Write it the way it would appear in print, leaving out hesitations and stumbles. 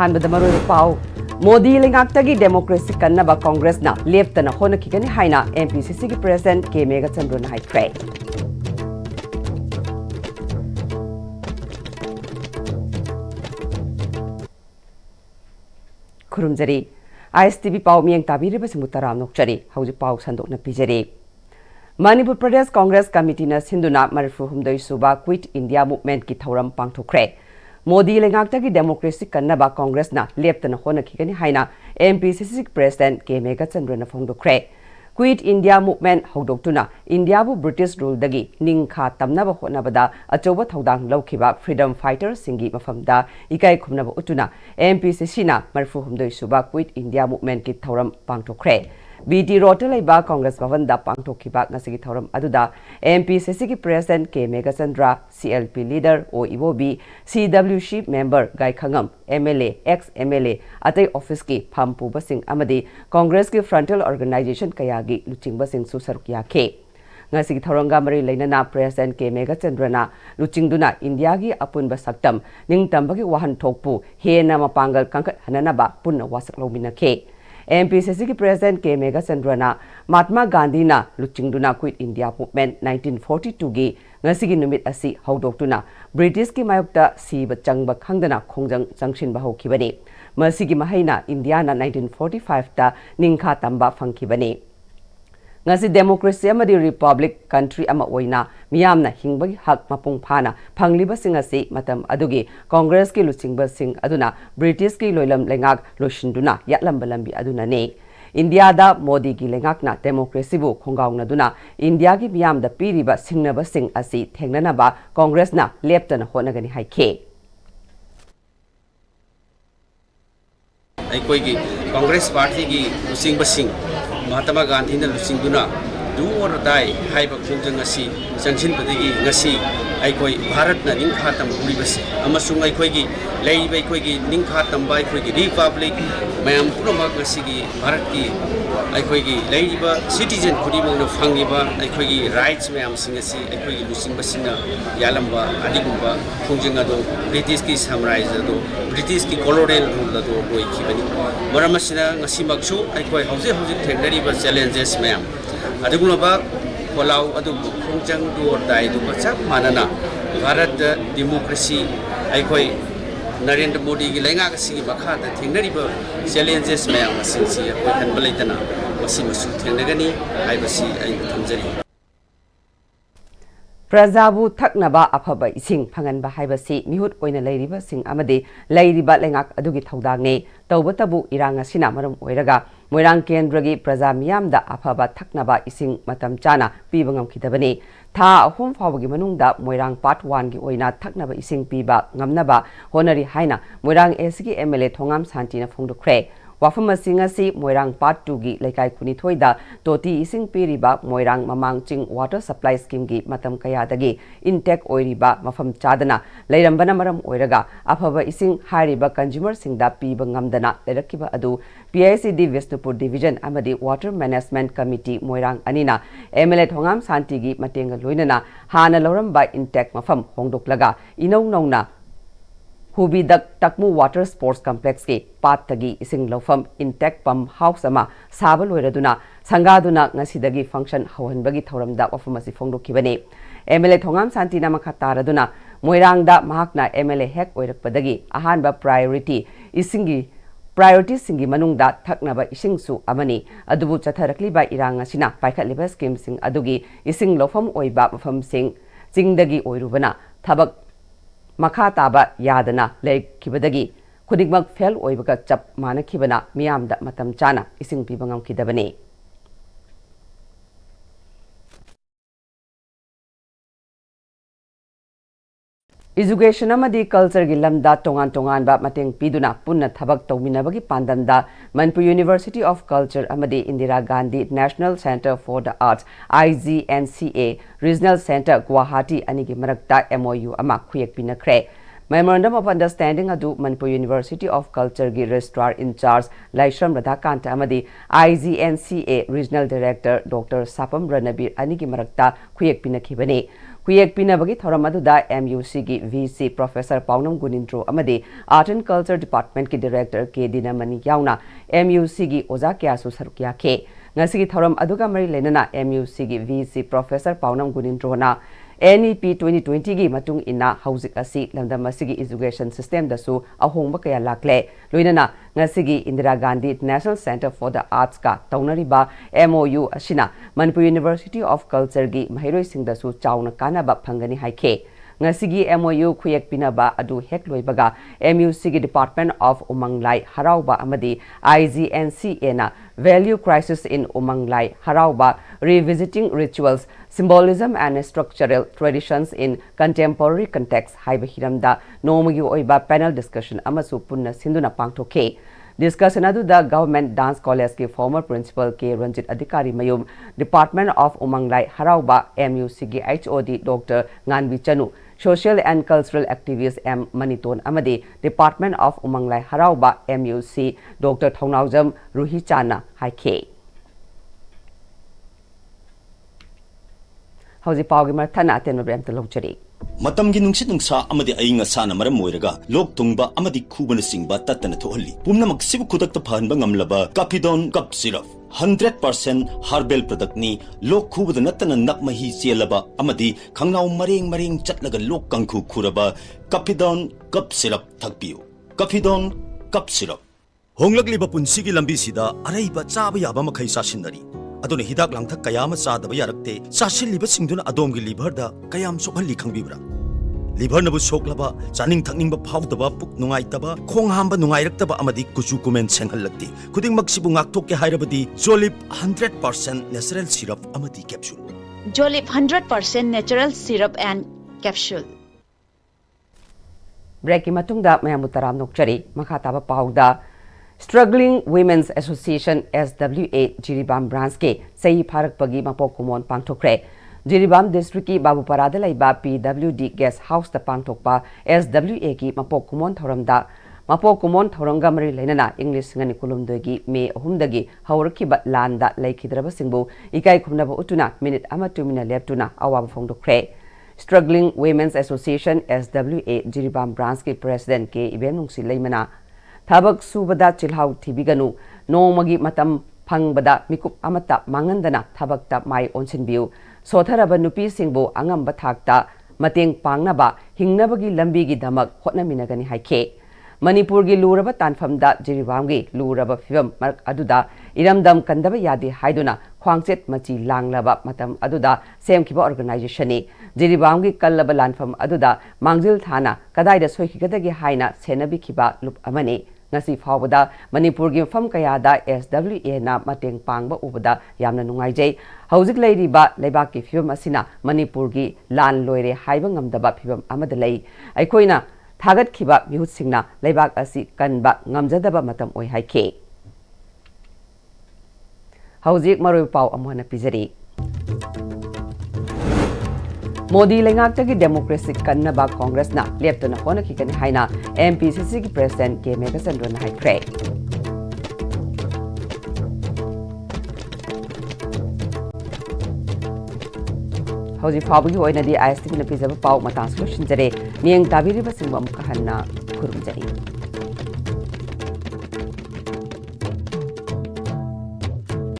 अहानबद मरोय पाव मोदी लेंगाक्तगी डेमोक्रेसी कन्नबा कांग्रेस ना लेफ्टना होनखिगनी हाइना एमपीसीसी की प्रेसिडेंट के मेघचंद्रन हाइख्रे खुरुमजरी Am-Istv पाव मियंग ताबीरिबसिंग तराम नोकचरी हौजि पाव संदोकना पिजरी मणिपुर प्रदेश कांग्रेस कमिटी ना सिंधुना मरफु हुमदई सुबा क्विट इंडिया मूवमेंट की थौरम पांगथोखरे मोदी लेंगाक्तगी डेमोक्रेसी कन्नबा कांग्रेस ना लेफ्टना होनखिगनी हाइना एमपीसीसी प्रेसिडेंट के मेघचंद्रन फोंदोखरे क्विट इंडिया मूवमेंट हौदोक्तुना इंडियाबु ब्रिटिश रूल दगी निंखा तमनबा होनबदा अचौबा थौदांग लौखिबा फ्रीडम फाइटर सिंगी मफमदा इकाई खुमनबा उतुना एमपीसीसी ना मरफु हुमदई सुबा क्विट इंडिया मूवमेंट की थौरम पांगथोखरे बीटी रोड लेबा कांग्रेस भवन दा पांगथोखिबा ngasi थौरम अदुदा एमपीसीसी की president K Meghchandra CLP leader O Ibobi CWC member Gaikhangam MLA ex MLA अतै ऑफिस की फमपुबसिंग अमदी कांग्रेस की फ्रंटल ऑर्गेनाइजेशन कयागी लुचिंगबसिंग सुसरुक याखे ngasi थौरंगा मरी लेनना प्रेसिडेंट के मेघचंद्रना लुचिंगदुना इंडिया की अपुनबा सक्तम निंगतंबगी वाहन थोकपु हेना मपांगल कंकट हननबा पुन्ना वासक लौमिनखे एमपीसीसी की प्रेसिडेंट के मेघचंद्रना महात्मा गांधी ना लुचिंगदुना क्विट इंडिया मूवमेंट 1942 की ngasi नुमित असि हौदोक्तुना ब्रिटिश की मायुक्ता सीब चंगबा खंगदना खोंजंग चंगशिनबा हौखिबनी मसिगी महैना इंडिया ना 1945 ता निंखा तंबा फंखिबनी ngasi democracy amadi republic country ama oina miyamna hingbagi hak mapung phana phangliba sing asi matam adugi congress ki luchingba sing aduna british ki loilam lengak loshinduna yatlamba lambi aduna ne india da modi ki lengak na democracy bu khongaungna duna india ki miyam da piriba singnaba sing asi thengnana ba congress na leptana honagani haikhe कोई की Congress party की लुचिंगबा सिंग महात्मा गांधी ने लुचिंगदुना do और die HYBE खोंजंग असि चंगसिनबदगी ngasi अखोई भारत ना निंखा तम हुरिबसे अमसुंग अखोई लेइबे अखोई निंखा तंबा अखोई रिपब्लिक मयाम पुरमक ngasi की भारत की अखोई लेइबा सिटीजन खुदिमंग न फंगिबा अखोई राइट्स मयाम सिंग असि अखोई लुचिंगबा सिंग यालंबा अदिगुंबा खोंजंग अदो ब्रिटिश की साम्राज्य अदो ब्रिटिश की कॉलोनियल रूल अदो लोइखिबनी मरम असिना ngasi maksu अखोई हौजे हौजे थेंगनरिबा चैलेंजेस मयाम अदुगुलबा कोलाउ अदु खोंजंग दूर दाई दु बचक मानना भारत डेमोक्रेसी अखोई नरेंद्र मोदी की लेंगा की मखा थेंगनरिब चैलेंजेस मयाम असिंसी अखोई खनबा लेतना मसी मसु थेंगनगनी हाइबसी आई थमजरी प्रजाबु थकनबा अफबा इसिंग फंगनबा हाइबसी मिहुत ओइना लैरिबा सिंग अमदे लैरिबा लेंगाक अदुगी थौदांगने तौबतबु इरांग असिना मरम ओइरगा मोइरांग केंद्रगी प्रजा मियामदा अफबा थकनबा इसिंग मतम चाना पीबा ngamkhidabani था अहुम फावगी मनुंगदा मोइरांग पार्ट 1 की ओइना थकनबा इसिंग पीबा ngamnaba honari haina मोइरांग एसगी एमएलए थोंगाम शांतिना फोंदुखरे वाफम असी मोइरांग पार्ट 2 की लेकाई खुनिथोइदा तोती इसिंग पीरिबा Moirang Mamang Ching water supply scheme की मतम कयादगी इनटेक ओइरिबा मफम चादना लैरंबना मरम ओइरगा अफबा इसिंग हारिबा कंज्यूमर सिंगदा पीबा ngamdana लेरकिबा अदु पीआईसीडी विष्णुपुर डिवीजन अमदी वाटर मैनेजमेंट कमिटी मोइरांग अनिना एमएलए थोंगाम शांतिगी मतेंग लोइनना हाना लौरंबा इनटेक मफम होंदोकलगा इनौ नौना हुबीदक तकमु वाटर स्पोर्ट्स कॉम्प्लेक्स के पातगी इसिंग लौफम इनटेक पंप हाउस अमा साबल लोइरदुना संगादुना ngasiदगी फंक्शन हवहनबगी थौरमदा वफमसी फोंदोखिबने एमएलए थोंगाम शांतिना मखा तारदुना मोइरांगदा महाकना एमएलए हेक ओइरकपदगी अहानबा प्रायोरिटी इसिंगी प्रायोरिटी सिंगी मनुंगदा थकनबा इसिंगसु अमनी अदुबु चथरकलिबा इरांग असिना पाइखतलिबा स्कीम सिंग अदुगी इसिंग लौफम ओइबा मफम सिंग चिंगदगी ओइरुबना थबक मखा ताबा यादना लेखिबदगी खुदिगमक फेल ओइबगा चप मानखिबना मियामदा मतम चाना इसिंग पीबा ngamkhidabani एजुकेशन अमदी कल्चर की लमदा तोंगान तोंगान बा मतेंग पीदुना पुन्ना थबक तौमिनबगी पांदमदा मनपुर यूनिवर्सिटी ऑफ कल्चर अमदी Indira Gandhi national centre for the arts IGNCA regional centre Guwahati अनिगी मरक्ता MOU अमा खुयेक पिनख्रे मेमोरेंडम ऑफ अंडरस्टैंडिंग अदु मनपुर यूनिवर्सिटी ऑफ कल्चर की रजिस्ट्रार इंचार्ज लाइश्रम राधाकांत अमदी IGNCA regional director doctor Sapam Ranbir अनिगी मरक्ता खुयेक पिनखिबने Huyek pinabagi thoram aduda MUC gi VC Professor Paunam Gunindro amadi Art and Culture Department ki Director K Dinamani yauna MUC gi oza kya su saruk yakhe ngasigi thoram aduga mari lenana MUC gi VC Professor Paunam Gunindro na NEP 2020 gi matung ina hauzik asi lamdam asigi education system dasu ahongba kaya lakle loinana ngasigi Indira Gandhi International Center for the Arts ka taunariba MOU asina Manipuri University of Culture gi mahiroi sing dasu chauna kanaba phangani haike ngasigi MOU khuyek pinaba adu hek loibaga MUC gi Department of Umanglai Harauba amadi IGNCA na Value Crisis in Umanglai Harauba Revisiting Rituals Symbolism and Structural Traditions in Contemporary Context haiba hiramda nomagi oiba panel discussion amasu punna sinduna pangthoke discussion adu the Government Dance College ki former principal K Ranjit Adhikari Mayum Department of Umanglai Harauba MUC gi HOD Dr. Nganbi Chanu Social and Cultural Activist M Maniton amadi Department of Umanglai Harauba MUC Dr. Thongnaujam Ruhi Chana haike Hauji Paugi Marthana Tenobram Telokchari. Matamgi nungsit nungsa amadi ayinga sana maram moiraga lok tungba amadi kubana singba tatana thohalli pumna maksibu kudakta phanba ngamlaba Capidon cup syrup 100% herbal product ni lok khubada natana nakmahi chelaba amadi khangnaw mareng chatlaga lok kangkhu khuraba Capidon cup syrup thakpiu Capidon cup syrup honglakliba punsigi lambi sida araiba chaba yaba makhai sasinari aduna hidak langthak kayama sadaba yarakte sasilliba singduna adomgi liver da kayam sokhalli khangbibra liver nabu soklaba chaning thakningba phawdaba puk nungaitaba khong hamba nungairaktaba amadi kuchu kumen senghallakti khuding maksibu ngakthok ke hairabadi Jolip 100% natural syrup amadi capsule Jolip 100% natural syrup and capsule Break matungda mayamu taram nokchari makhataba pauda Struggling Women's Association SWA Jiribam branch ke sahi pharak pagi mapok kumon pangthokre Jiribam district ki Babu Parada laiba PWD guest house ta pangthokpa SWA ki mapok kumon thoramda mapok kumon thoranga mari leinana English ngani kulumdegi me ahumdagi hawrkiba landa laikhidraba singbu ikai khumnaba utuna minute ama 2 minute leptuna awaba phongdokre Struggling Women's Association SWA Jiribam branch ki president ke Ibenungsi leimana Thabak subada chilhau thibiganu nomagi matam phangbada mikup amata mangandana thabakta mai onsinbiu sotharaba nupi singbu angamba thakta mateng pangnaba hingnabagi lambi gi damak hotnaminagani haike Manipur gi luraba tanfamda Jiribamgi luraba fibam mark aduda iramdam kandaba yadi haiduna khwangchet machi langlaba matam aduda semkiba organization ni Jiribamgi kallaba lanfam aduda mangjil thana kadaida soikigadagi haina senabi khiba lup amani ngasi phawada Manipur gi fam kayada SWA na mateng pangba ubada yamna nungaijai hauzik leiriba leibak ki fibam asina Manipur gi lan loire haiba ngamdaba fibam amada lei aikoina thagat khiba mihut singna leibak asi kanba ngamjadaba matam oi haike hauzik maroi pau amona pijari Modi lengak democracy kannaba Congress na leptona hona kikani haina MPCC ki president ke Megasandron haikre Hauji Fabugi oina di ISTV na pizaba pau matang solution jare niang tabiri basingba mukahanna kurumjari